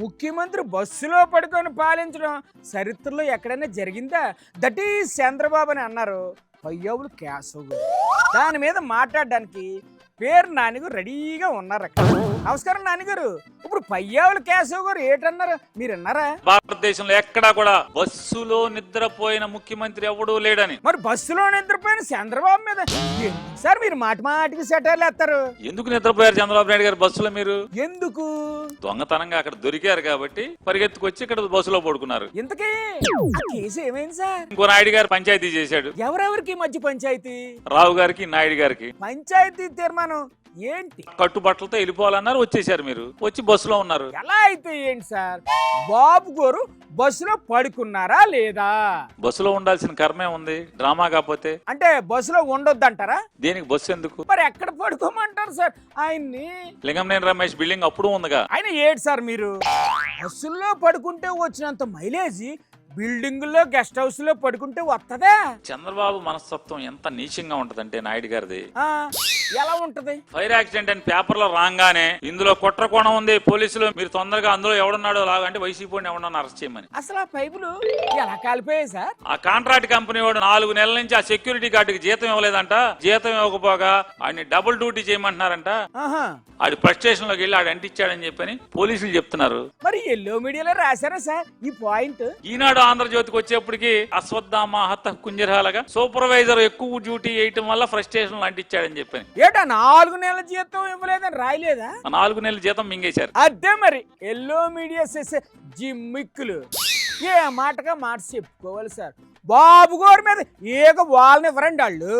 ముఖ్యమంత్రి బస్సులో పడుకొని పాలించడం చరిత్రలో ఎక్కడైనా జరిగిందా? దట్ ఈజ్ చంద్రబాబు అని అన్నారు పయ్యవులు కేశవ్ గారు. దాని మీద మాట్లాడడానికి పేరు నానిగారు రెడీగా ఉన్నారు అక్కడ. నమస్కారం నానిగారు. ఇప్పుడు పయ్యావుల కేశవ్ గారు ఏటన్నారు మీరు అన్నారా? భారతదేశంలో ఎక్కడా కూడా బస్సులో నిద్రపోయిన ముఖ్యమంత్రి ఎవడూ లేడని. మరి బస్సులో నిద్రపోయిన చంద్రబాబు మీద ఎందుకు సార్ మీరు మాటి మాటికి సెటర్లు వేస్తారు? ఎందుకు నిద్రపోయారు చంద్రబాబు నాయుడు గారు బస్సులో? మీరు ఎందుకు? దొంగతనంగా అక్కడ దొరికారు కాబట్టి పరిగెత్తుకొచ్చి ఇక్కడ బస్సులో పడుకున్నారు. ఇంతకీ ఆ కేసు ఏమైంది సార్? ఇంకో నాయుడు గారు పంచాయతీ చేశాడు. ఎవరెవరికి ఈ మధ్య పంచాయతీ? రావు గారికి నాయుడు గారికి పంచాయతీ తీర్మానం ఏంటి? కట్టుబట్టలతో వెళ్ళిపోవాలన్నారు, వచ్చేసారు. మీరు వచ్చి బస్సులో ఉన్నారు. ఎలా అయితే ఏంటి సార్? బాబు గారు బస్సులో పడుకున్నారా లేదా? బస్సులో ఉండాల్సిన కర్మే ఉంది, డ్రామా కాకపోతే. అంటే బస్సులో ఉండొద్దంటారా? దేనికి బస్సు ఎందుకు? మరి ఎక్కడ పడుకోమంటారు సార్ ఆయన్ని? లింగంనేని రమేష్ బిల్డింగ్ అప్పుడు ఉందిగా. ఆయన ఏడు సార్ మీరు బస్సుల్లో పడుకుంటే వచ్చినంత మైలేజీ బిల్డింగ్ గెస్ట్ హౌస్ లో పడుకుంటే వస్తదా? చంద్రబాబు మనస్తత్వం ఎంత నీచంగా ఉంటదంటే నాయుడు గారిది. ఎలా ఉంటది? ఫైర్ యాక్సిడెంట్ అని పేపర్ లో రాగానే ఇందులో కుట్ర కోణం ఉంది, పోలీసులు మీరు తొందరగా అందులో ఎవడున్నాడో లాగా అంటే వైసీపీ ఎవడన్నా అరెస్ట్ చేయమని. అసలు ఆ పైపులు ఎలా కాలిపోయాయి సార్? ఆ కాంట్రాక్ట్ కంపెనీ వాడు 4 నెలల నుంచి ఆ సెక్యూరిటీ గార్డుకి జీతం ఇవ్వలేదంట. జీతం ఇవ్వకపోగా ఆడిని డబుల్ డ్యూటీ చేయమంటున్నారంట. ఆడి ఫ్రస్ట్రేషన్ లోకి వెళ్ళి ఆడు అంటించాడని చెప్పని పోలీసులు చెప్తున్నారు. మరి ఎల్లో మీడియాలో రాశారా సార్ ఈ పాయింట్? ఈనాడు ఆంధ్రజ్యోతికి వచ్చేప్పటికి అశ్వత్థామ హత కుంజరాలుగా సూపర్వైజర్ ఎక్కువ డ్యూటీ వేయటం వల్ల ఫ్రస్ట్రేషన్ అంటించాడని చెప్పని. ఏటా 4 నెలల జీతం ఇవ్వలేదని రాయలేదా? 4 నెలల జీతం మింగేశారు. అదే మరి ఎల్లో మీడియా చేసే జిమ్మిక్కులు ఏ మాటగా మాట చెప్పుకోవాలి సార్. బాబు గారి మీద ఏక వాళ్ళని ఇవ్వరండి వాళ్ళు.